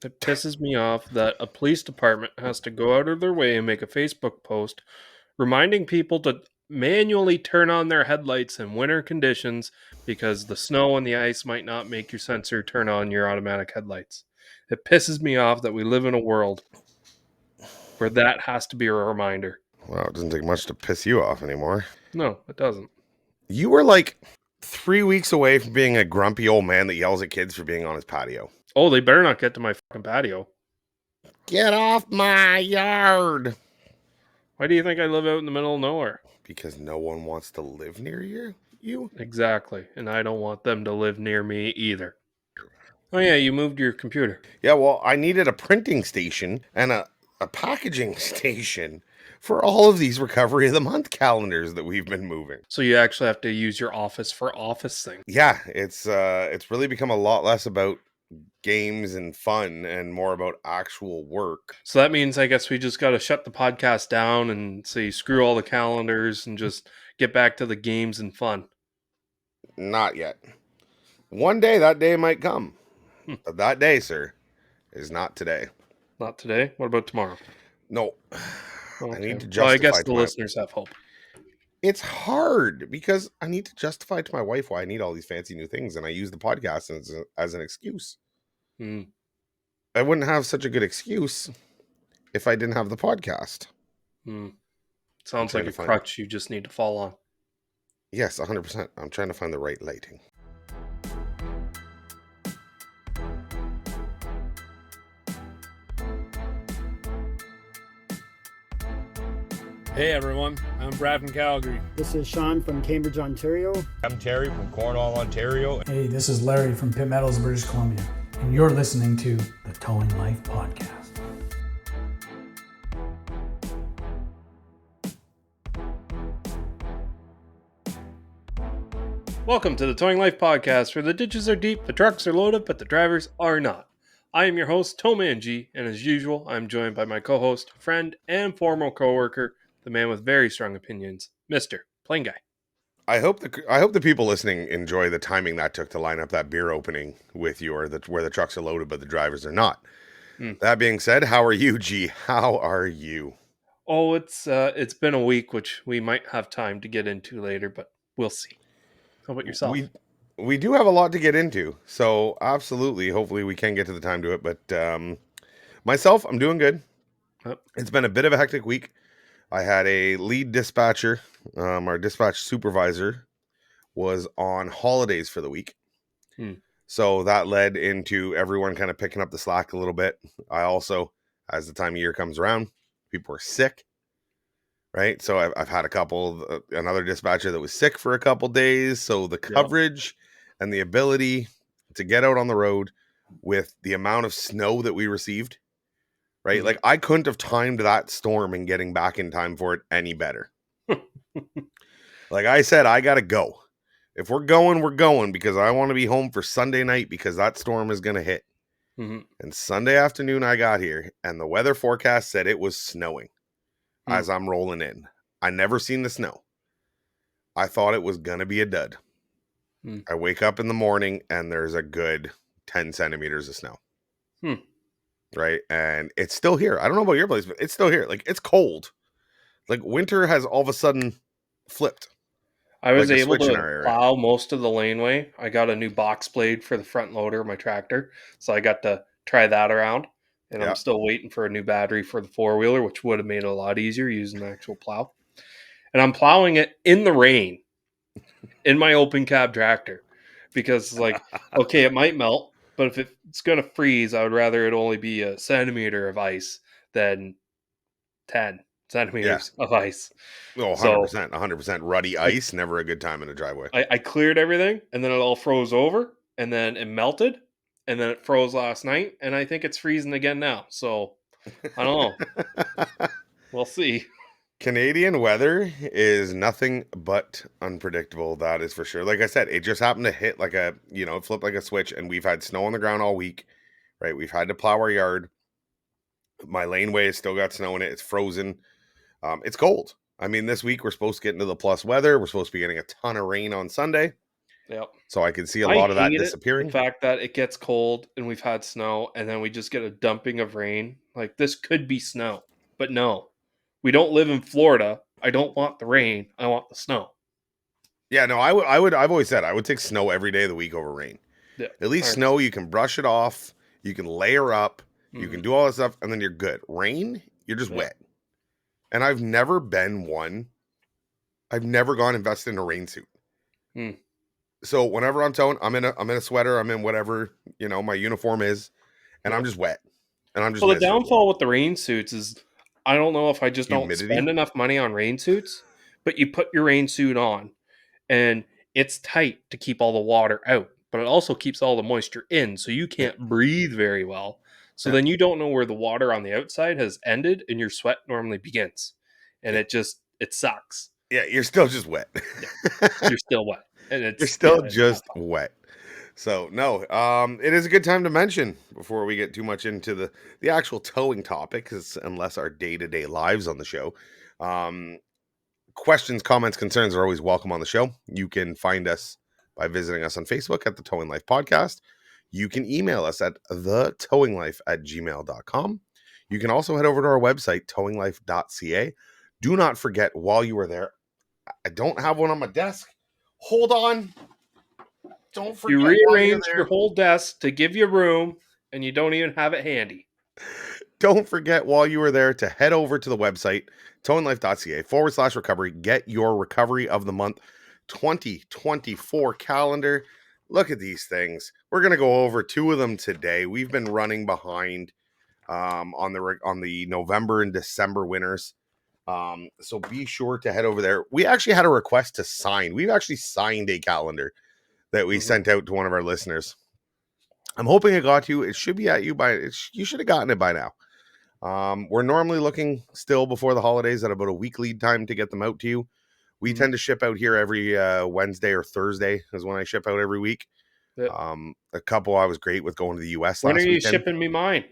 It pisses me off that a police department has to go out of their way and make a Facebook post reminding people to manually turn on their headlights in winter conditions because the snow and the ice might not make your sensor turn on your automatic headlights. It pisses me off that we live in a world where that has to be a reminder. Well, it doesn't take much to piss you off anymore. No, it doesn't. You were like 3 weeks away from being a grumpy old man that yells at kids for being on his patio. Oh, they better not get to my fucking patio. Get off my yard! Why do you think I live out in the middle of nowhere? Because no one wants to live near you? Exactly. And I don't want them to live near me either. Oh, yeah, you moved your computer. Yeah, well, I needed a printing station and a packaging station for all of these Recovery of the Month calendars that we've been moving. So you actually have to use your office for office things. Yeah, it's really become a lot less about games and fun and more about actual work. So that means I guess we just got to shut the podcast down and say screw all the calendars and just get back to the games and fun. Not yet. One day that day might come. But that day, sir, is not today. Not today. What about tomorrow? No. Okay. I need to justify. Well, I guess the listeners have hope. It's hard because I need to justify to my wife why I need all these fancy new things, and I use the podcast as an excuse. I wouldn't have such a good excuse if I didn't have the podcast. Sounds like a crutch you just need to fall on. Yes, 100%. I'm trying to find the right lighting. Hey everyone, I'm Brad from Calgary. This is Sean from Cambridge, Ontario. I'm Terry from Cornwall, Ontario. Hey, this is Larry from Pitt Meadows, British Columbia, and you're listening to the Towing Life Podcast. Welcome to the Towing Life Podcast, where the ditches are deep, the trucks are loaded, but the drivers are not. I am your host, TowManG, and as usual, I'm joined by my co-host, friend, and former co-worker, the man with very strong opinions, Mr. PlainGuy. I hope the people listening enjoy the timing that took to line up that beer opening with you, where the trucks are loaded but the drivers are not. That being said, how are you, G? How are you? Oh, it's been a week, which we might have time to get into later, but we'll see. How about yourself? We do have a lot to get into, so absolutely. Hopefully, we can get to the time to it. But myself, I'm doing good. Yep. It's been a bit of a hectic week. I had a lead dispatcher. Our dispatch supervisor was on holidays for the week. So that led into everyone kind of picking up the slack a little bit. I also, as the time of year comes around, people are sick, right? So I've had another dispatcher that was sick for a couple days. So the coverage and the ability to get out on the road with the amount of snow that we received, right? Like I couldn't have timed that storm and getting back in time for it any better. Like I said, I got to go. If we're going because I want to be home for Sunday night because that storm is going to hit. And Sunday afternoon I got here and the weather forecast said it was snowing as I'm rolling in. I never seen the snow. I thought it was going to be a dud. I wake up in the morning and there's a good 10 centimeters of snow. Right. And it's still here. I don't know about your place, but it's still here. Like it's cold. Like winter has all of a sudden flipped. I was able to plow most of the laneway. I got a new box blade for the front loader of my tractor, so I got to try that around. And I'm still waiting for a new battery for the four-wheeler, which would have made it a lot easier using an actual plow. And I'm plowing it in the rain in my open cab tractor because, like, okay, it might melt, but if it's going to freeze, I would rather it only be a centimeter of ice than 10 centimeters of ice. Oh, 100%. 100% ruddy ice. Never a good time in a driveway. I cleared everything, and then it all froze over, and then it melted, and then it froze last night, and I think it's freezing again now. So, I don't know. We'll see. Canadian weather is nothing but unpredictable. That is for sure. Like I said, it just happened to hit like it flipped like a switch, and we've had snow on the ground all week, right? We've had to plow our yard. My laneway has still got snow in it. It's frozen. It's cold. I mean, this week we're supposed to get into the plus weather. We're supposed to be getting a ton of rain on Sunday. Yep. So I can see a lot of that disappearing. The fact that it gets cold and we've had snow and then we just get a dumping of rain. Like, this could be snow, but no, we don't live in Florida. I don't want the rain. I want the snow. Yeah, no, I've always said I would take snow every day of the week over rain. Yeah. At least snow, you can brush it off, you can layer up, you can do all that stuff, and then you're good. Rain, you're just wet. And I've never been one. I've never gone invested in a rain suit. So whenever I'm towing, I'm in a sweater, I'm in whatever, my uniform is, and I'm just wet. And I'm just the downfall with the rain suits is I don't know if I just don't spend enough money on rain suits, but you put your rain suit on and it's tight to keep all the water out, but it also keeps all the moisture in, so you can't breathe very well. So then you don't know where the water on the outside has ended and your sweat normally begins. And it sucks. Yeah, you're still just wet. You're still wet. And you're still just wet. So no, it is a good time to mention before we get too much into the actual towing topic, because unless our day-to-day lives on the show, questions, comments, concerns are always welcome on the show. You can find us by visiting us on Facebook at the Towing Life Podcast. You can email us at thetowinglife@gmail.com. You can also head over to our website, towinglife.ca. Do not forget, while you are there, I don't have one on my desk. Hold on. Don't forget. You rearrange your whole desk to give you room, and you don't even have it handy. Don't forget, while you are there, to head over to the website, towinglife.ca/recovery. Get your Recovery of the Month 2024 calendar. Look at these things. We're going to go over two of them today. We've been running behind on the November and December winners. So be sure to head over there. We actually had a request to sign. We've actually signed a calendar that we sent out to one of our listeners. I'm hoping it got to you. It should be at you you should have gotten it by now. We're normally looking still before the holidays at about a week lead time to get them out to you. We tend to ship out here every Wednesday or Thursday is when I ship out every week. Yep. A couple I was great with going to the US last weekend. When are you weekend. shipping me mine?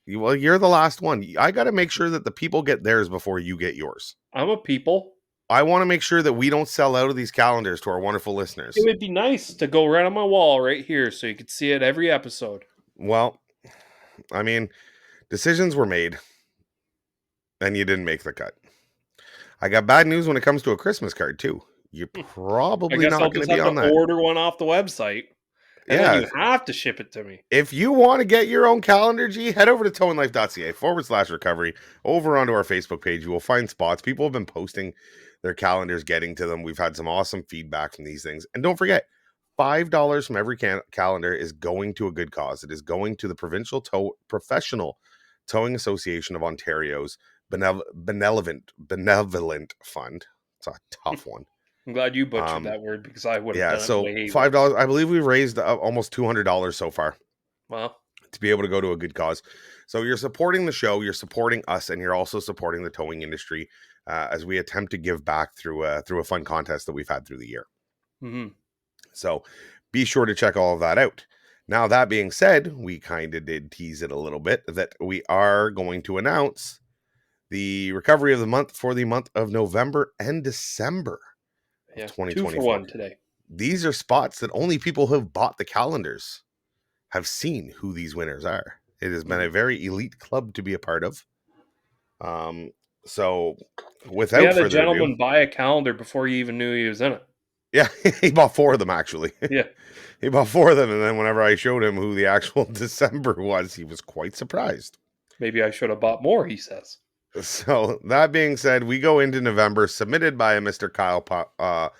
Well, you're the last one. I got to make sure that the people get theirs before you get yours. I'm a people. I want to make sure that we don't sell out of these calendars to our wonderful listeners. It would be nice to go right on my wall right here so you could see it every episode. Well, I mean, decisions were made and you didn't make the cut. I got bad news when it comes to a Christmas card too. You're probably not going to be on that. Order one off the website. And then you have to ship it to me. If you want to get your own calendar, head over to towinglife.ca/recovery. Over onto our Facebook page, you will find spots. People have been posting their calendars, getting to them. We've had some awesome feedback from these things. And don't forget, $5 from every calendar is going to a good cause. It is going to the Professional Towing Association of Ontario's Benevolent Fund. It's a tough one. I'm glad you butchered that word because I would have done so $5. I believe we've raised almost $200 so far. Wow. To be able to go to a good cause. So you're supporting the show, you're supporting us, and you're also supporting the towing industry as we attempt to give back through a fun contest that we've had through the year. So be sure to check all of that out. Now, that being said, we kind of did tease it a little bit that we are going to announce the Recovery of the Month for the month of November and December. 2024. 2 for 1 today. These are spots that only people who have bought the calendars have seen who these winners are. It has been a very elite club to be a part of. So without we had a gentleman buy a calendar before he even knew he was in it. Yeah, he bought 4 of them actually. Yeah. He bought 4 of them, and then whenever I showed him who the actual December was, he was quite surprised. Maybe I should have bought more, he says. So that being said, we go into November, submitted by a Mr. Kyle. I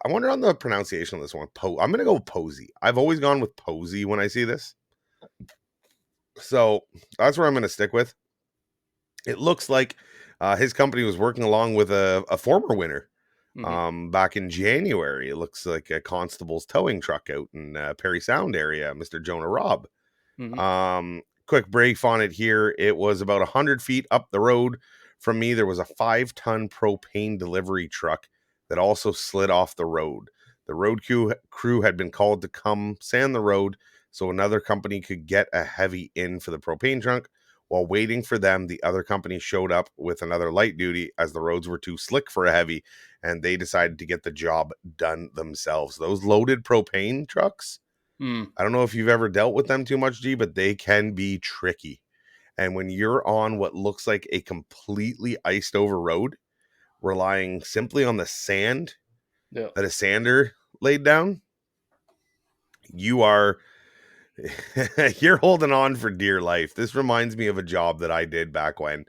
wonder on the pronunciation of this one. I'm going to go with Posey. I've always gone with Posey when I see this. So that's where I'm going to stick with. It looks like his company was working along with a former winner back in January. It looks like a Constable's towing truck out in Perry Sound area, Mr. Jonah Robb. Quick brief on it here. It was about 100 feet up the road from me. There was a 5-ton propane delivery truck that also slid off the road. The road crew had been called to come sand the road so another company could get a heavy in for the propane trunk. While waiting for them, the other company showed up with another light duty as the roads were too slick for a heavy, and they decided to get the job done themselves. Those loaded propane trucks, I don't know if you've ever dealt with them too much, G, but they can be tricky. And when you're on what looks like a completely iced over road, relying simply on the sand that a sander laid down, you're holding on for dear life. This reminds me of a job that I did back when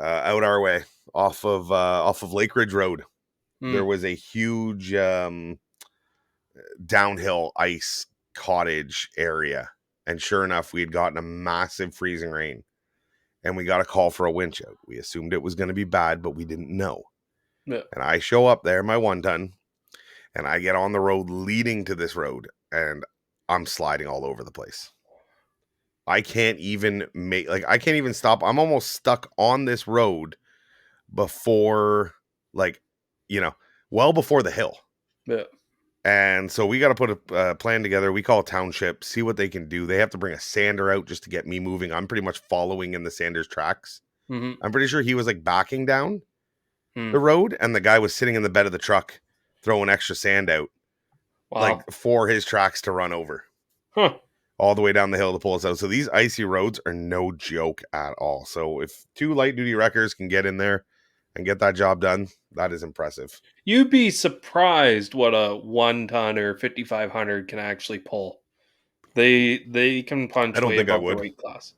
out our way off of Lake Ridge Road. There was a huge downhill ice cottage area, and sure enough, we had gotten a massive freezing rain, and we got a call for a winch out. We assumed it was going to be bad, but we didn't know. And I show up there, my 1-ton, and I get on the road leading to this road, and I'm sliding all over the place. I can't even stop. I'm almost stuck on this road before, well before the hill. Yeah. And so we got to put a plan together. We call a township, see what they can do. They have to bring a sander out just to get me moving. I'm pretty much following in the sander's tracks. I'm pretty sure he was like backing down the road, and the guy was sitting in the bed of the truck throwing extra sand out, like for his tracks to run over. All the way down the hill to pull us out. So these icy roads are no joke at all. So if 2 light duty wreckers can get in there and get that job done, that is impressive. You'd be surprised what a 1-ton or 5500 can actually pull. They can punch way above the weight class.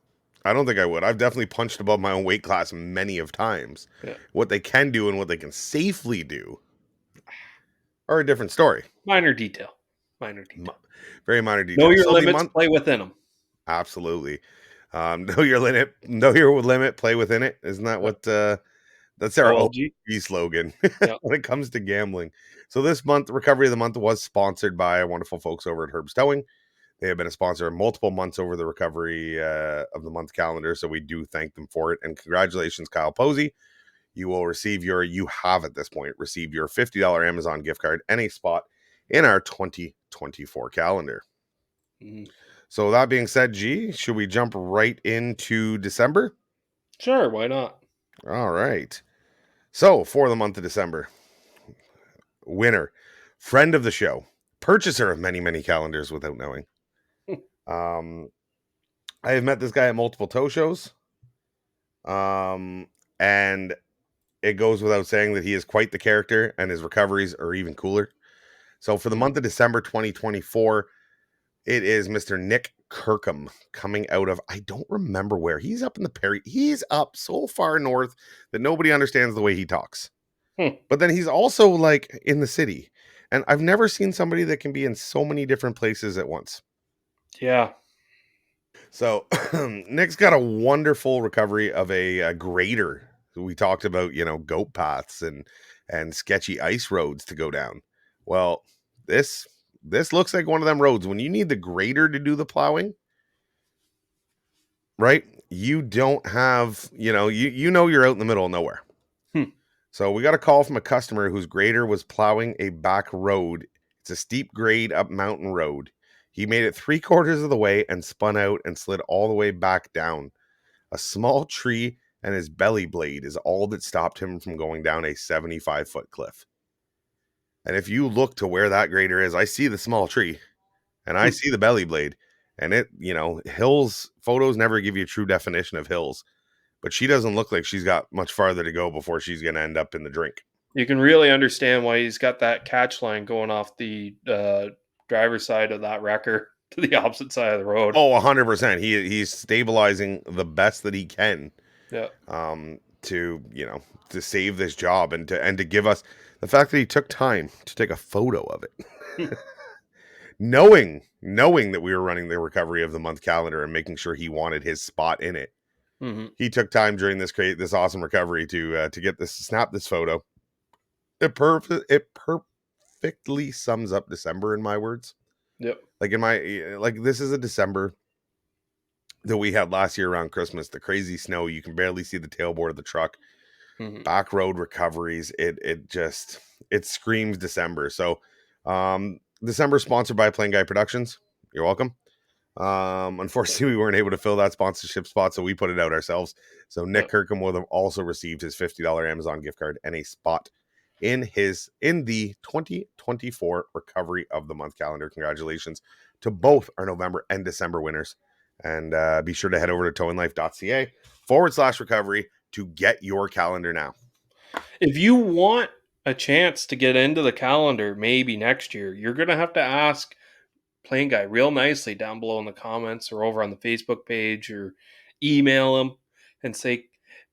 I don't think I would. I've definitely punched above my own weight class many of times. Yeah. What they can do and what they can safely do are a different story. Minor detail. Very minor detail. Know your limits, play within them. Absolutely. Know your limit, play within it. Isn't that what that's our OG slogan when it comes to gambling? So this month, Recovery of the Month was sponsored by wonderful folks over at Herb's Towing. They have been a sponsor multiple months over the Recovery of the Month calendar, so we do thank them for it. And congratulations, Kyle Posey. You will receive at this point received your $50 Amazon gift card and a spot in our 2024 calendar. So that being said, G, should we jump right into December? Sure, why not? All right. So for the month of December, winner, friend of the show, purchaser of many, many calendars without knowing. I have met this guy at multiple tow shows. And it goes without saying that he is quite the character, and his recoveries are even cooler. So for the month of December 2024, it is Mr. Nick Kirkham coming out of, I don't remember where. He's up in the Perry. He's up so far north that nobody understands the way he talks. But then he's also like in the city. And I've never seen somebody that can be in so many different places at once. Yeah. So Nick's got a wonderful recovery of a grader. We talked about, goat paths and sketchy ice roads to go down. Well, this looks like one of them roads. When you need the grader to do the plowing, right? You don't have, you're out in the middle of nowhere. So we got a call from a customer whose grader was plowing a back road. It's a steep grade up mountain road. He made it 3/4 of the way and spun out and slid all the way back down. A small tree and his belly blade is all that stopped him from going down a 75-foot cliff. And if you look to where that grader is, I see the small tree and I see the belly blade, and it, hills photos never give you a true definition of hills, but she doesn't look like she's got much farther to go before she's going to end up in the drink. You can really understand why he's got that catch line going off the driver's side of that wrecker to the opposite side of the road. Oh, 100%. He's stabilizing the best that he can. Yeah. To save this job and to give us the fact that he took time to take a photo of it, knowing that we were running the Recovery of the Month calendar and making sure he wanted his spot in it. He took time during this awesome recovery to snap this photo. It perfectly sums up December in my words. Yep. This is a December that we had last year around Christmas. The crazy snow, you can barely see the tailboard of the truck. Back road recoveries. It screams December. So, December sponsored by PlainGuy Productions. You're welcome. Unfortunately, we weren't able to fill that sponsorship spot, so we put it out ourselves. So Nick Kirkham will have also received his $50 Amazon gift card and a spot in the 2024 Recovery of the Month calendar. Congratulations to both our November and December winners. And be sure to head over to towinglife.ca/recovery to get your calendar now. If you want a chance to get into the calendar maybe next year, you're going to have to ask PlainGuy real nicely down below in the comments or over on the Facebook page, or email him and say,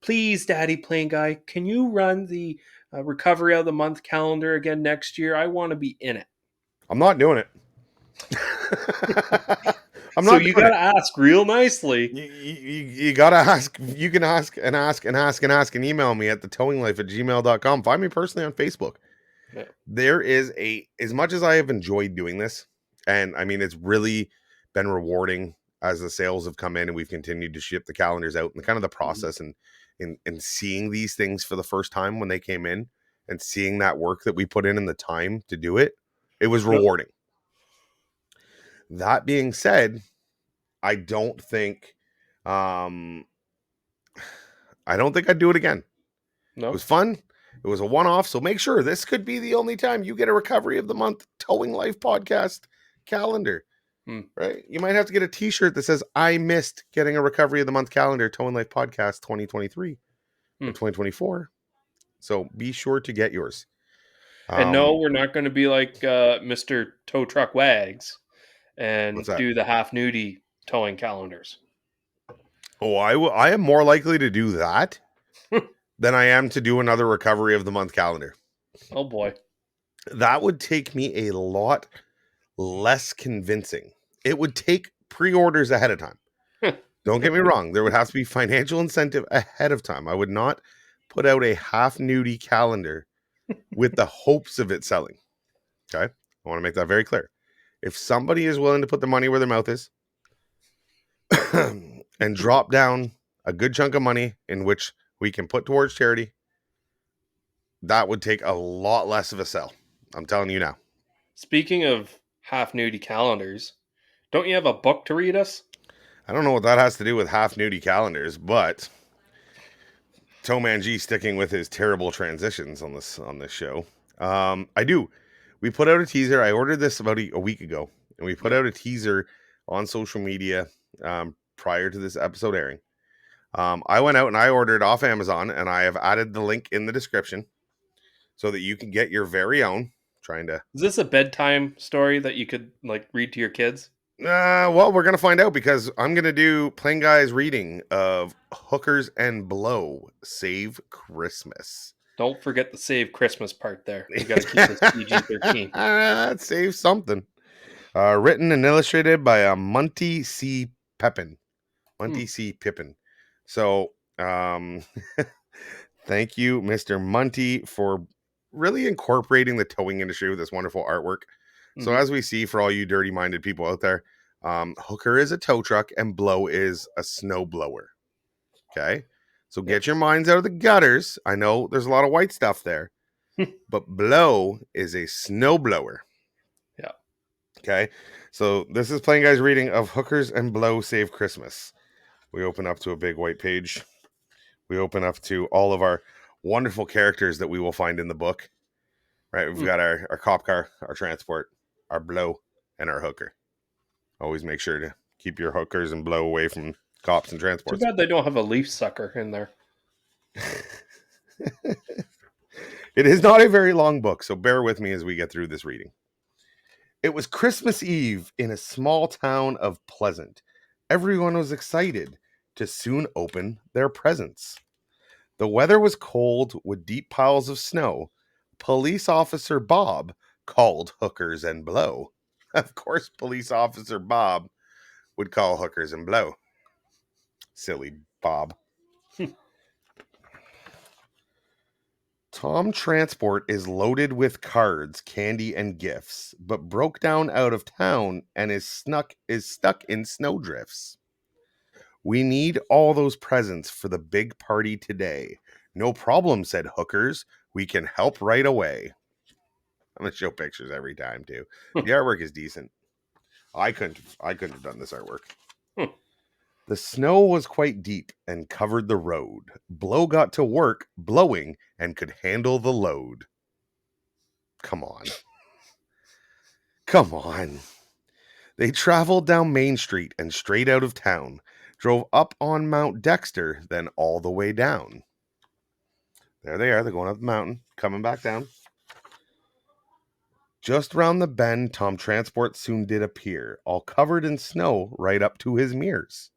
please, Daddy PlainGuy, can you run the Recovery of the Month calendar again next year? I want to be in it. I'm not doing it. So you got to ask real nicely. You got to ask. You can ask and email me at thetowinglife@gmail.com. Find me personally on Facebook. Yeah. There is as much as I have enjoyed doing this, and I mean, it's really been rewarding as the sales have come in and we've continued to ship the calendars out, and kind of the process and seeing these things for the first time when they came in and seeing that work that we put in the time to do it, it was rewarding. That being said, I don't think I'd do it again. No. It was fun. It was a one-off, so make sure this could be the only time you get a Recovery of the Month Towing Life podcast calendar. Right? You might have to get a t-shirt that says, I missed getting a Recovery of the Month calendar, Towing Life podcast 2023 or 2024. So be sure to get yours. And no, we're not going to be like Mr. Tow Truck Wags and do the half nudie towing calendars. Oh, I am more likely to do that than I am to do another Recovery of the Month calendar. Oh boy. That would take me a lot less convincing. It would take pre-orders ahead of time. Don't get me wrong. There would have to be financial incentive ahead of time. I would not put out a half nudie calendar with the hopes of it selling. Okay. I want to make that very clear. If somebody is willing to put the money where their mouth is and drop down a good chunk of money in which we can put towards charity, that would take a lot less of a sell. I'm telling you now. Speaking of half nudie calendars, don't you have a book to read us? I don't know what that has to do with half nudie calendars, but TowManG sticking with his terrible transitions on this show. I do. We put out a teaser. I ordered this about a week ago, and we put out a teaser on social media prior to this episode airing. I went out and I ordered off Amazon, and I have added the link in the description so that you can get your very own. Is this a bedtime story that you could read to your kids? Well, we're gonna find out, because I'm gonna do PlainGuy's reading of Hookers and Blow Save Christmas. Don't forget the Save Christmas part there. You gotta keep this PG-13. That saves something. Written and illustrated by Monty C. Pippin. So, thank you, Mr. Monty, for really incorporating the towing industry with this wonderful artwork. So as we see, for all you dirty-minded people out there, Hooker is a tow truck and Blow is a snow blower. Okay? So get your minds out of the gutters. I know there's a lot of white stuff there, but Blow is a snow blower. Yeah. Okay? So this is PlainGuy's reading of Hookers and Blow Save Christmas. We open up to a big white page. We open up to all of our wonderful characters that we will find in the book. Right? We've got our cop car, our transport, our Blow, and our Hooker. Always make sure to keep your hookers and Blow away from cops and transports. Too bad they don't have a leaf sucker in there. It is not a very long book, so bear with me as we get through this reading. It was Christmas Eve in a small town of Pleasant. Everyone was excited to soon open their presents. The weather was cold with deep piles of snow. Police Officer Bob called Hookers and Blow. Of course, Police Officer Bob would call Hookers and Blow. Silly Bob. Tom Transport is loaded with cards, candy, and gifts, but broke down out of town and is stuck in snowdrifts. We need all those presents for the big party today. No problem, said Hookers. We can help right away. I'm going to show pictures every time, too. The artwork is decent. I couldn't have done this artwork. The snow was quite deep and covered the road. Blow got to work blowing and could handle the load. Come on. Come on. They traveled down Main Street and straight out of town, drove up on Mount Dexter, then all the way down. There they are. They're going up the mountain, coming back down. Just round the bend, Tom Transport soon did appear, all covered in snow right up to his mirrors.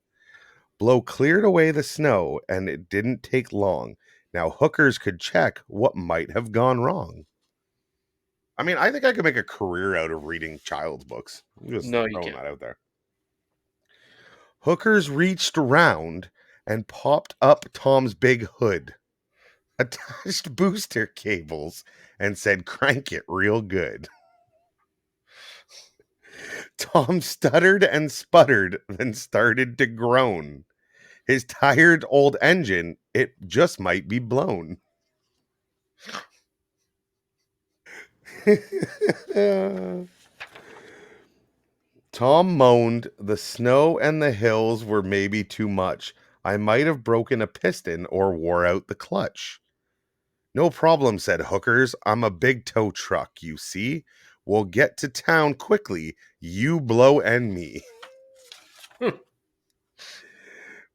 Blow cleared away the snow, and it didn't take long. Now hookers could check what might have gone wrong. I mean, I think I could make a career out of reading child's books. I'm just throwing that out there. Hookers reached around and popped up Tom's big hood, attached booster cables, and said, "Crank it real good." Tom stuttered and sputtered, then started to groan. His tired old engine, it just might be blown. Tom moaned, "The snow and the hills were maybe too much. I might have broken a piston or wore out the clutch." "No problem," said Hookers. "I'm a big tow truck, you see. We'll get to town quickly, you Blow and me."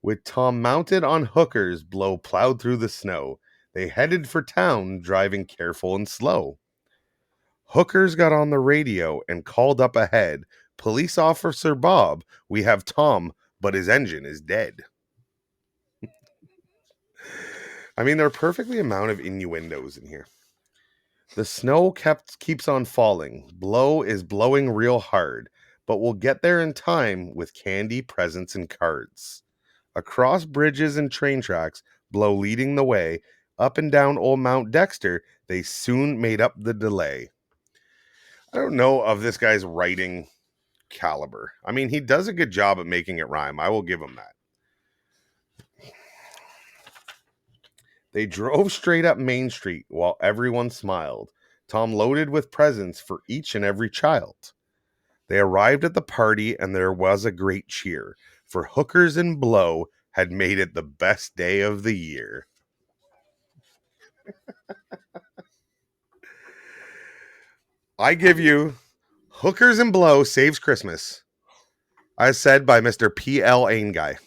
With Tom mounted on Hookers, Blow plowed through the snow. They headed for town, driving careful and slow. Hookers got on the radio and called up ahead. "Police Officer Bob, we have Tom, but his engine is dead." I mean, there are perfectly amount of innuendos in here. The snow keeps on falling. Blow is blowing real hard, but we'll get there in time with candy, presents, and cards. Across bridges and train tracks, Blow leading the way. Up and down old Mount Dexter, they soon made up the delay. I don't know of this guy's writing caliber. I mean, he does a good job at making it rhyme. I will give him that. They drove straight up Main Street while everyone smiled. Tom loaded with presents for each and every child. They arrived at the party and there was a great cheer, for Hookers and Blow had made it the best day of the year. I give you Hookers and Blow Saves Christmas, as said by Mr. PlainGuy.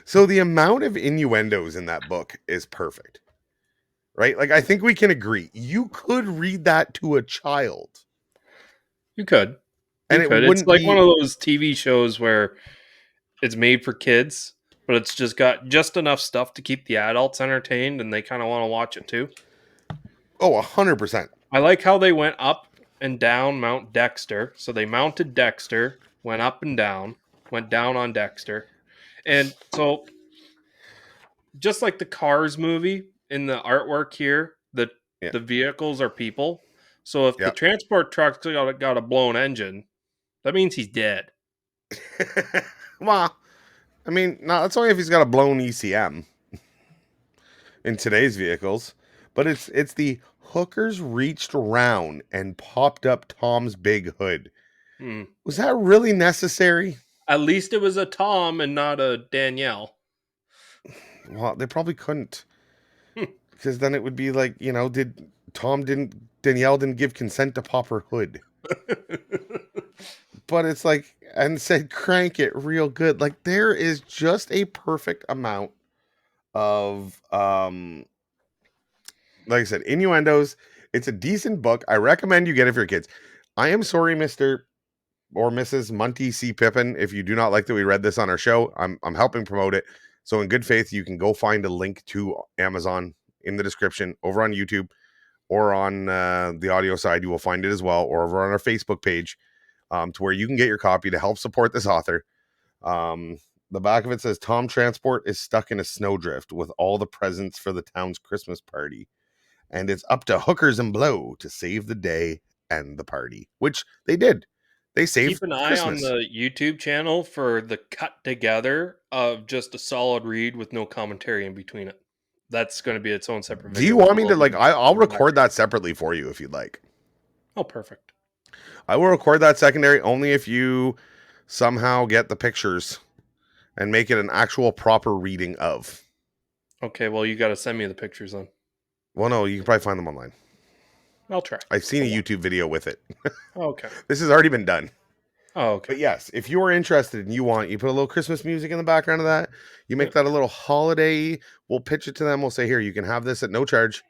So the amount of innuendos in that book is perfect, right? Like, I think we can agree. You could read that to a child. You could. It's like one of those TV shows where it's made for kids, but it's just got just enough stuff to keep the adults entertained, and they kind of want to watch it too. Oh, 100%. I like how they went up and down Mount Dexter. So they mounted Dexter, went up and down, went down on Dexter. And so, just like the Cars movie, in the artwork here, the vehicles are people. So if the transport truck's got a blown engine, that means he's dead. Well, I mean, no, that's only if he's got a blown ECM in today's vehicles. But it's the Hookers reached around and popped up Tom's big hood. Was that really necessary? At least it was a Tom and not a Danielle. Well, they probably couldn't. Because then it would be like, Danielle didn't give consent to pop her hood. But it's like, and said, "Crank it real good." Like, there is just a perfect amount of, like I said, innuendos. It's a decent book. I recommend you get it for your kids. I am sorry, Mr. or Mrs. Monty C. Pippin, if you do not like that we read this on our show. I'm helping promote it. So in good faith, you can go find a link to Amazon in the description over on YouTube, or on the audio side, you will find it as well, or over on our Facebook page, to where you can get your copy to help support this author. The back of it says, "Tom Transport is stuck in a snowdrift with all the presents for the town's Christmas party. And it's up to Hookers and Blow to save the day and the party," which they did. They saved Keep an eye Christmas. on the YouTube channel for the cut together of just a solid read with no commentary in between it. That's going to be its own separate video. Do you want me to, like, I'll record that separately for you if you'd like. Oh, perfect. I will record that secondary only if you somehow get the pictures and make it an actual proper reading of. Okay, well, you got to send me the pictures then. Well, no, you can probably find them online. I'll try. I've seen a YouTube video with it. Okay. This has already been done. Oh, okay. But yes, if you are interested and you put a little Christmas music in the background of that, you make that a little holiday, we'll pitch it to them. We'll say, here, you can have this at no charge.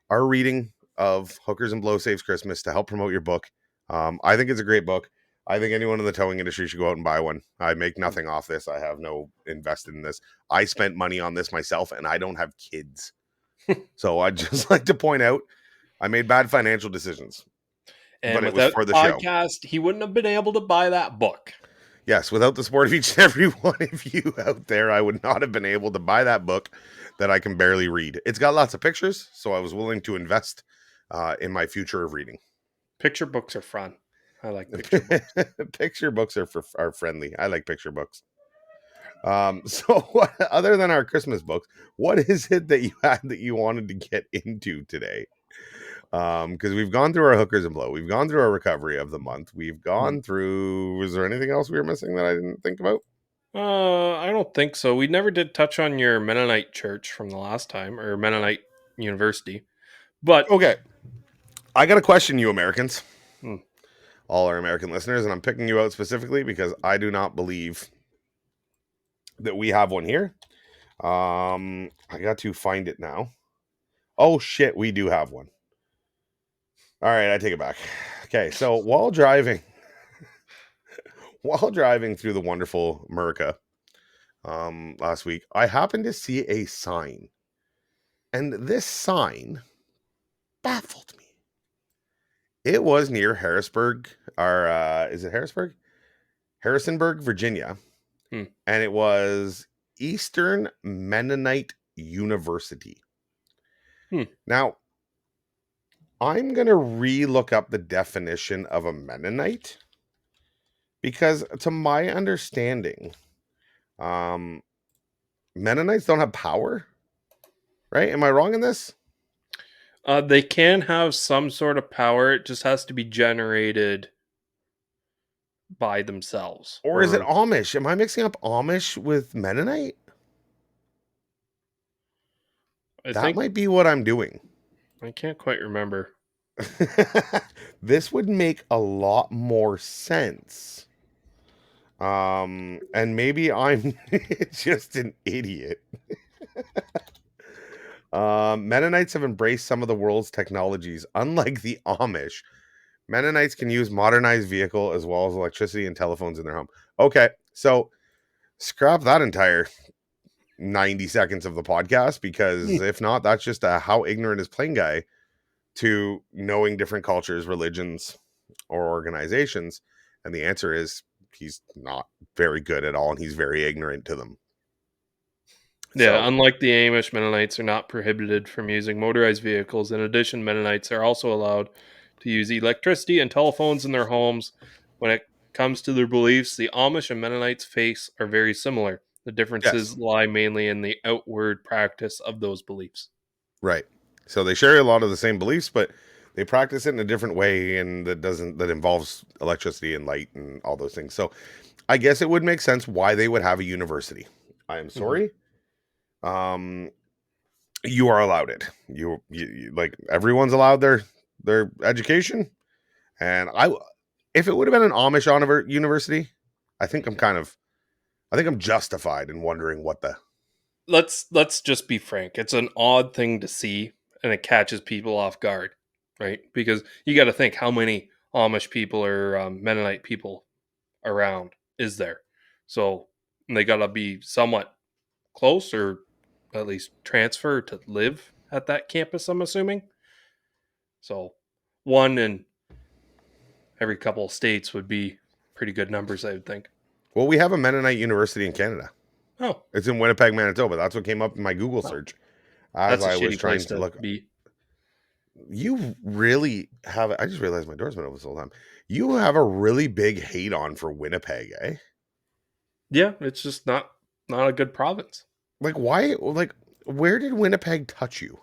Our reading of Hookers and Blow Saves Christmas to help promote your book. I think it's a great book. I think anyone in the towing industry should go out and buy one. I make nothing off this. I have no invested in this. I spent money on this myself, and I don't have kids. So I'd just like to point out, I made bad financial decisions. And but it without was for the podcast, show. He wouldn't have been able to buy that book. Yes, without the support of each and every one of you out there, I would not have been able to buy that book that I can barely read. It's got lots of pictures, so I was willing to invest in my future of reading. Picture books are fun. I like picture books. Picture books are friendly. I like picture books. So other than our Christmas books, what is it that you had that you wanted to get into today? Because we've gone through our Hookers and Blow. We've gone through our recovery of the month. We've gone through... Was there anything else we were missing that I didn't think about? I don't think so. We never did touch on your Mennonite church from the last time, or Mennonite University. But okay, I got a question, you Americans. All our American listeners, and I'm picking you out specifically because I do not believe that we have one here. I got to find it now. Oh shit, we do have one. All right, I take it back. Okay, so while driving through the wonderful America last week, I happened to see a sign. And this sign baffled me. It was near Harrisburg, or is it Harrisburg? Harrisonburg, Virginia. And it was Eastern Mennonite University. Now, I'm going to re-look up the definition of a Mennonite because to my understanding, Mennonites don't have power, right? Am I wrong in this? They can have some sort of power. It just has to be generated by themselves. Or is it Amish? Am I mixing up Amish with Mennonite? I that think might be what I'm doing. I can't quite remember. This would make a lot more sense. And maybe I'm just an idiot. Mennonites have embraced some of the world's technologies. Unlike the Amish, Mennonites can use modernized vehicle as well as electricity and telephones in their home. Okay, so scrap that entire 90 seconds of the podcast, because if not, that's just a how ignorant is PlainGuy to knowing different cultures, religions, or organizations. And the answer is he's not very good at all, and he's very ignorant to them. Yeah, unlike the Amish, Mennonites are not prohibited from using motorized vehicles. In addition, Mennonites are also allowed to use electricity and telephones in their homes. When it comes to their beliefs, the Amish and Mennonites' faiths are very similar. The differences lie mainly in the outward practice of those beliefs. Right. So they share a lot of the same beliefs, but they practice it in a different way, and that involves electricity and light and all those things. So I guess it would make sense why they would have a university. I am sorry. You are allowed it. You like everyone's allowed their education. And if it would have been an Amish university, I think I'm justified in wondering what the... Let's just be frank. It's an odd thing to see, and it catches people off guard, right? Because you got to think, how many Amish people or Mennonite people around is there? So they got to be somewhat close, or at least transfer to live at that campus, I'm assuming. So one in every couple of states would be pretty good numbers, I would think. Well, we have a Mennonite University in Canada. Oh. It's in Winnipeg, Manitoba. That's what came up in my Google search as I was trying to look. You really have... I just realized my door's been open this whole time. You have a really big hate on for Winnipeg, eh? Yeah, it's just not a good province. Like, why? Like, where did Winnipeg touch you?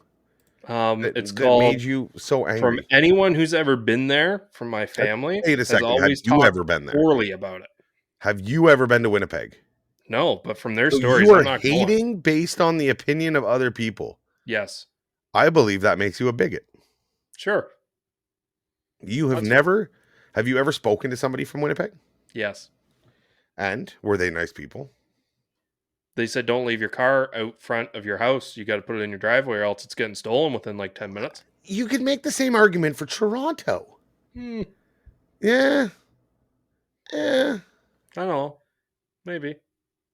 It's that called, made you so from angry? anyone who's ever been there from my family, Wait a has second. Have always you talked ever been there? poorly about it. Have you ever been to Winnipeg? No, but from their So stories, you are I'm not going. hating based on the opinion of other people. Yes. I believe that makes you a bigot. Sure. Have you ever spoken to somebody from Winnipeg? Yes. And were they nice people? They said don't leave your car out front of your house. You got to put it in your driveway or else it's getting stolen within like 10 minutes. You could make the same argument for Toronto. Hmm. Yeah. I don't know. Maybe.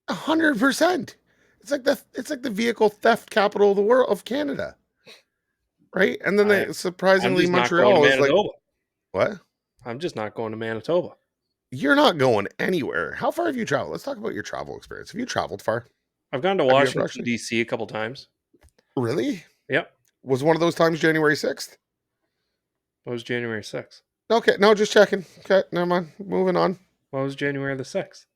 100%. It's like the vehicle theft capital of the world of Canada. Right? And then I'm surprisingly just not going to Montreal is like, Manitoba. what? I'm just not going to Manitoba. You're not going anywhere. How far have you traveled? Let's talk about your travel experience. Have you traveled far? I've gone to Have you ever Washington, actually? D.C. a couple times. Really? Yep. Was one of those times January 6th? What was January 6th? Okay, no, just checking. Okay, never mind. Moving on. What was January the 6th?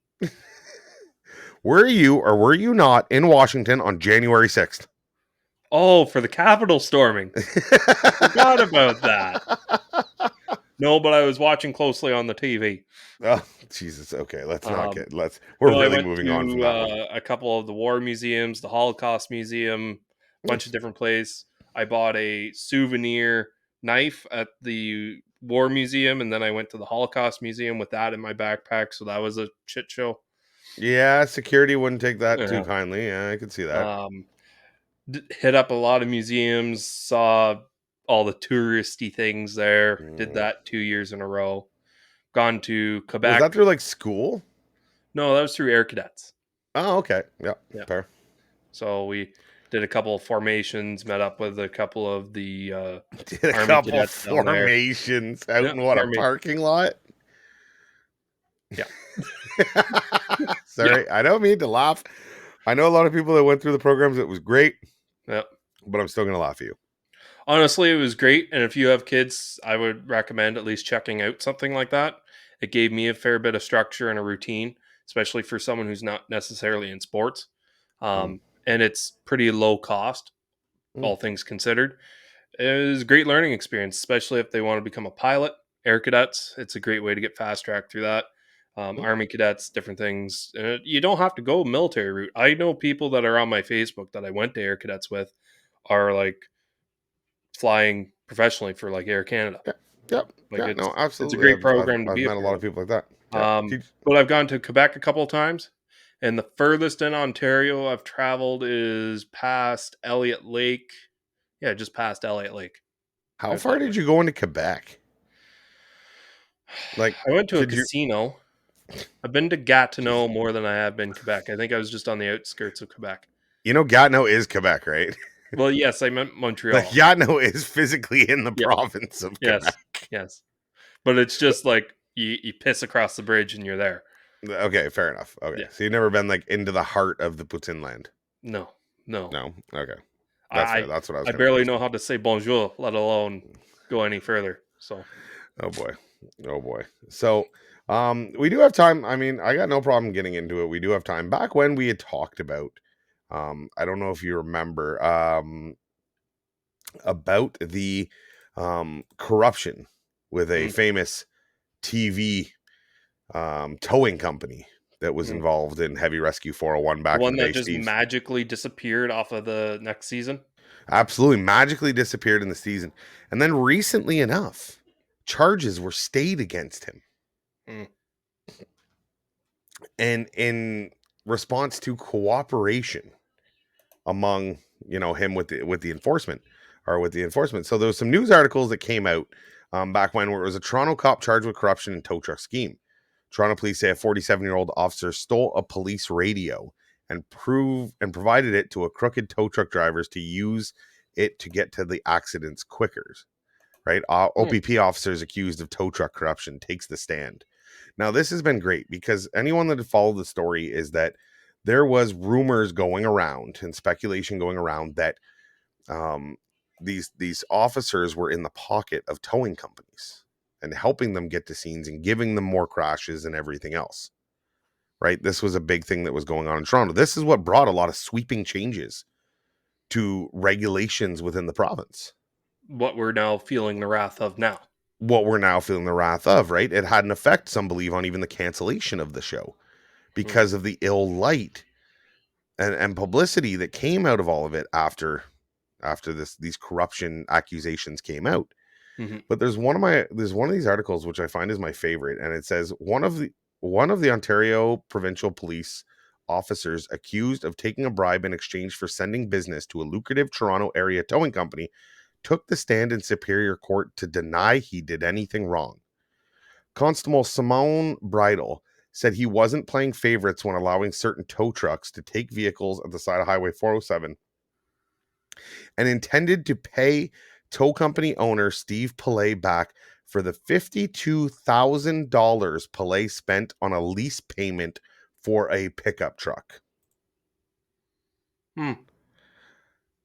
Were you or were you not in Washington on January 6th? Oh, for the Capitol storming. I forgot about that. No, but I was watching closely on the TV. Oh, Jesus. Okay, we're I really went moving to on from that one. a couple of the war museums, the Holocaust Museum, a bunch of different places. I bought a souvenir knife at the War Museum, and then I went to the Holocaust Museum with that in my backpack. So that was a shit show. Yeah, security wouldn't take that too Yeah. kindly. Yeah, I could see that. Hit up a lot of museums, saw all the touristy things there. Did that 2 years in a row. Gone to Was Quebec. that through like school? No, that was through Air Cadets. Oh, okay. Yeah. Fair. So we did a couple of formations, met up with a couple of the Did a Army couple cadets down there. formations out Yeah, in what, a parking lot? Yeah. Sorry, I don't mean to laugh. I know a lot of people that went through the programs. It was great. Yeah. But I'm still going to laugh at you. Honestly, it was great. And if you have kids, I would recommend at least checking out something like that. It gave me a fair bit of structure and a routine, especially for someone who's not necessarily in sports. And it's pretty low cost, all things considered. It was a great learning experience, especially if they want to become a pilot. Air Cadets, it's a great way to get fast tracked through that. Army Cadets, different things. You don't have to go military route. I know people that are on my Facebook that I went to Air Cadets with are like flying professionally for like Air Canada. Yep. Like yeah, no, absolutely. It's a great program to I've be met a lot of people like that. Yeah. But I've gone to Quebec a couple of times, and the furthest in Ontario I've traveled is past Elliott Lake. Yeah, just past Elliott Lake. How far did you go into Quebec? Like, I went to a casino. I've been to Gatineau more than I have been Quebec. I think I was just on the outskirts of Quebec. You know, Gatineau is Quebec, right? Well, yes, I meant Montreal. Like, Gatineau is physically in the province of Quebec. Yes. But it's just like you piss across the bridge and you're there. Okay, fair enough. Okay. Yeah. So you've never been like into the heart of the Poutine land? No. Okay. That's fair. That's what I was I barely know how to say bonjour, let alone go any further. So Oh boy. So we do have time. I mean, I got no problem getting into it. We do have time. Back when we had talked about I don't know if you remember about the corruption with a famous TV towing company that was involved in Heavy Rescue 401 back the one in the day. That just magically disappeared off of the next season. Absolutely magically disappeared in the season. And then recently enough, charges were stayed against him. And in response to cooperation among, him with the enforcement. So there was some news articles that came out back when where it was a Toronto cop charged with corruption and tow truck scheme. Toronto police say a 47-year-old officer stole a police radio and provided it to a crooked tow truck drivers to use it to get to the accidents quicker. Right? OPP officers accused of tow truck corruption takes the stand. Now, this has been great because anyone that had followed the story is that there was rumors going around and speculation going around that these officers were in the pocket of towing companies and helping them get to scenes and giving them more crashes and everything else. Right? This was a big thing that was going on in Toronto. This is what brought a lot of sweeping changes to regulations within the province. What we're now feeling the wrath of now. What we're now feeling the wrath of, right? It had an effect, some believe, on even the cancellation of the show because of the ill light and publicity that came out of all of it after these corruption accusations came out. But there's one of these articles which I find is my favorite, and it says one of the Ontario provincial police officers accused of taking a bribe in exchange for sending business to a lucrative Toronto area towing company took the stand in Superior Court to deny he did anything wrong. Constable Simone Bridle said he wasn't playing favorites when allowing certain tow trucks to take vehicles at the side of Highway 407 and intended to pay tow company owner Steve Pillay back for the $52,000 Pillay spent on a lease payment for a pickup truck.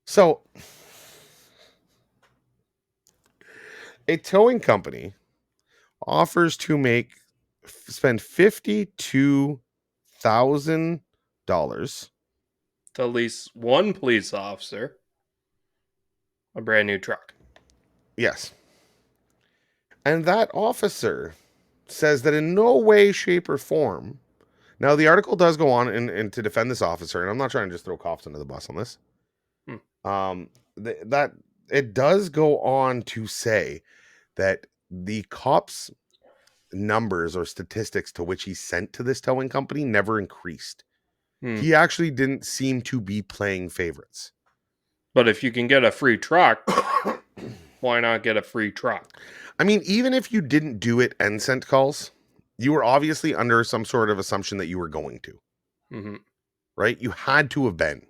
So, a towing company offers to spend $52,000 to lease one police officer a brand new truck. Yes. And that officer says that in no way, shape, or form. Now, the article does go on and to defend this officer, and I'm not trying to just throw cops under the bus on this. That it does go on to say that the cops' numbers or statistics to which he sent to this towing company never increased. He actually didn't seem to be playing favorites. But if you can get a free truck, why not get a free truck? I mean, even if you didn't do it and sent calls, you were obviously under some sort of assumption that you were going to. Right? You had to have been.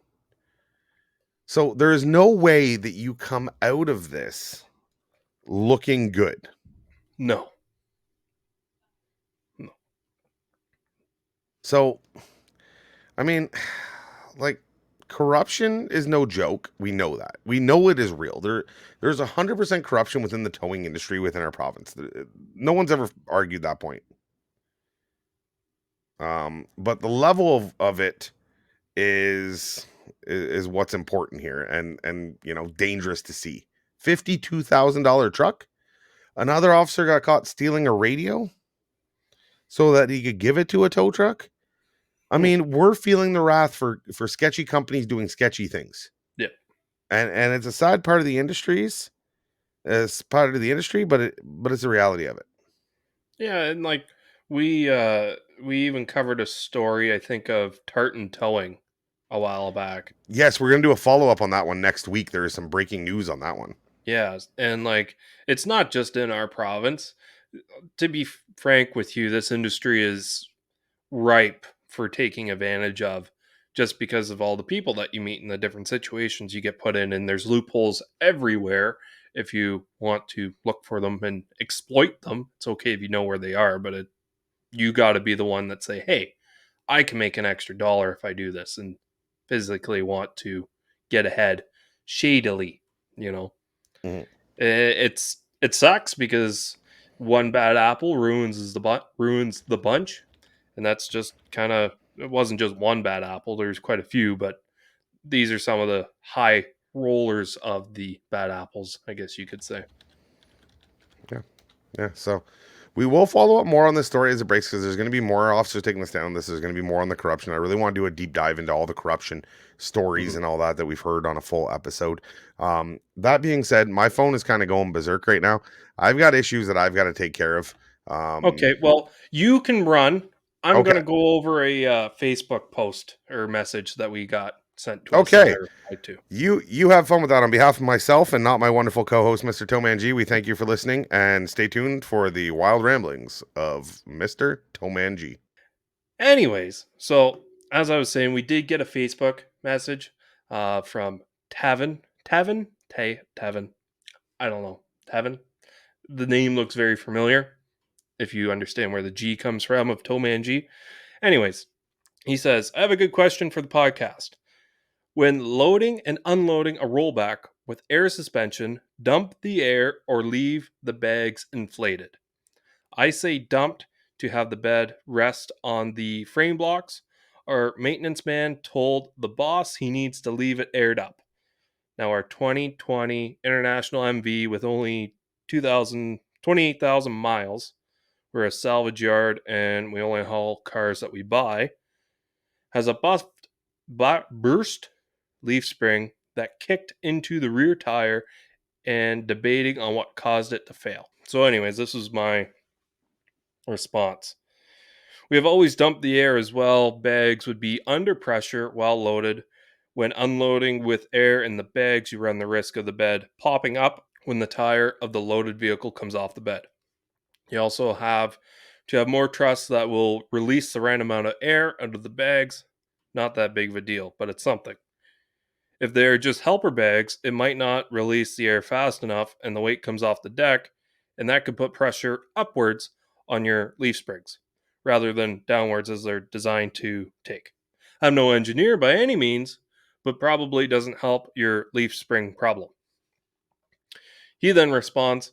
So there is no way that you come out of this looking good. No. So, I mean, like, corruption is no joke. We know that. We know it is real. There's 100% corruption within the towing industry within our province. No one's ever argued that point. But the level of it is what's important here and dangerous to see. $52,000 truck. Another officer got caught stealing a radio so that he could give it to a tow truck. I mean, we're feeling the wrath for sketchy companies doing sketchy things. Yeah. And it's a sad part of the industries. It's part of the industry, but it's the reality of it. Yeah, and like we even covered a story, I think, of Tartan Towing a while back. Yes, we're gonna do a follow-up on that one next week. There is some breaking news on that one. Yeah, and like it's not just in our province. To be frank with you, this industry is ripe for taking advantage of just because of all the people that you meet in the different situations you get put in, and there's loopholes everywhere if you want to look for them and exploit them. It's okay if you know where they are, but you got to be the one that say, hey, I can make an extra dollar if I do this, and physically want to get ahead shadily, It sucks because one bad apple ruins the bunch. And that's just kind of, it wasn't just one bad apple. There's quite a few, but these are some of the high rollers of the bad apples, I guess you could say. Yeah. So we will follow up more on this story as it breaks because there's going to be more officers taking this down. This is going to be more on the corruption. I really want to do a deep dive into all the corruption stories and all that we've heard on a full episode. That being said, my phone is kind of going berserk right now. I've got issues that I've got to take care of. Okay. Well, you can run. I'm going to go over a Facebook post or message that we got sent to us. Okay. You have fun with that. On behalf of myself and not my wonderful co-host, Mr. TowManG, we thank you for listening and stay tuned for the wild ramblings of Mr. TowManG. Anyways, so as I was saying, we did get a Facebook message from Tavin. I don't know. Tavin. The name looks very familiar if you understand where the G comes from of TowManG. Anyways, he says, I have a good question for the podcast. When loading and unloading a rollback with air suspension, dump the air or leave the bags inflated. I say dumped to have the bed rest on the frame blocks. Our maintenance man told the boss he needs to leave it aired up. Now our 2020 International MV with only 28,000 miles, we're a salvage yard and we only haul cars that we buy, has a burst leaf spring that kicked into the rear tire and debating on what caused it to fail. So anyways, this is my response. We have always dumped the air as well. Bags would be under pressure while loaded. When unloading with air in the bags, you run the risk of the bed popping up when the tire of the loaded vehicle comes off the bed. You also have to have more truss that will release the right amount of air out of the bags. Not that big of a deal, but it's something. If they're just helper bags, it might not release the air fast enough and the weight comes off the deck, and that could put pressure upwards on your leaf springs rather than downwards as they're designed to take. I'm no engineer by any means, but probably doesn't help your leaf spring problem. He then responds,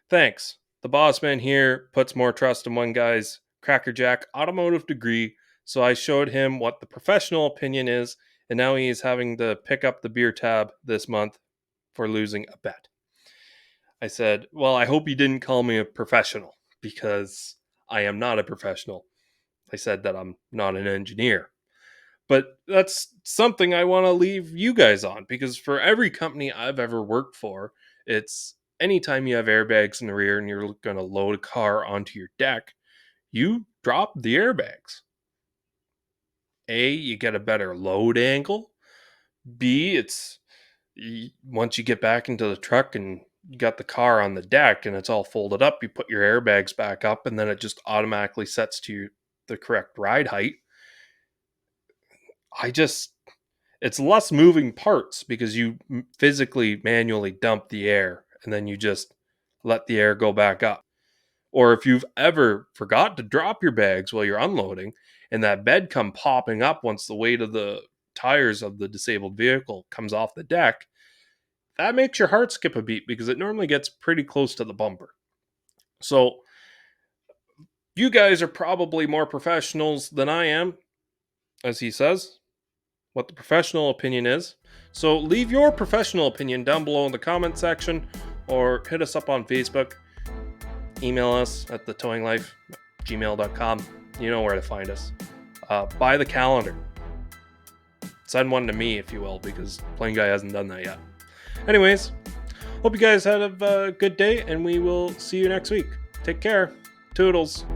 "Thanks. The boss man here puts more trust in one guy's crackerjack automotive degree, so I showed him what the professional opinion is, and now he is having to pick up the beer tab this month for losing a bet." I said, well, I hope you didn't call me a professional, because I am not a professional. I said that I'm not an engineer. But that's something I want to leave you guys on, because for every company I've ever worked for, it's anytime you have airbags in the rear and you're going to load a car onto your deck, you drop the airbags. A, you get a better load angle. B, it's once you get back into the truck and you got the car on the deck and it's all folded up, you put your airbags back up and then it just automatically sets to the correct ride height. It's less moving parts because you physically manually dump the air and then you just let the air go back up. Or if you've ever forgot to drop your bags while you're unloading and that bed come popping up once the weight of the tires of the disabled vehicle comes off the deck, that makes your heart skip a beat because it normally gets pretty close to the bumper. So you guys are probably more professionals than I am, as he says, what the professional opinion is. So leave your professional opinion down below in the comment section or hit us up on Facebook. Email us at thetowinglife@gmail.com. You know where to find us. Buy the calendar. Send one to me, if you will, because PlainGuy hasn't done that yet. Anyways, hope you guys had a good day, and we will see you next week. Take care. Toodles.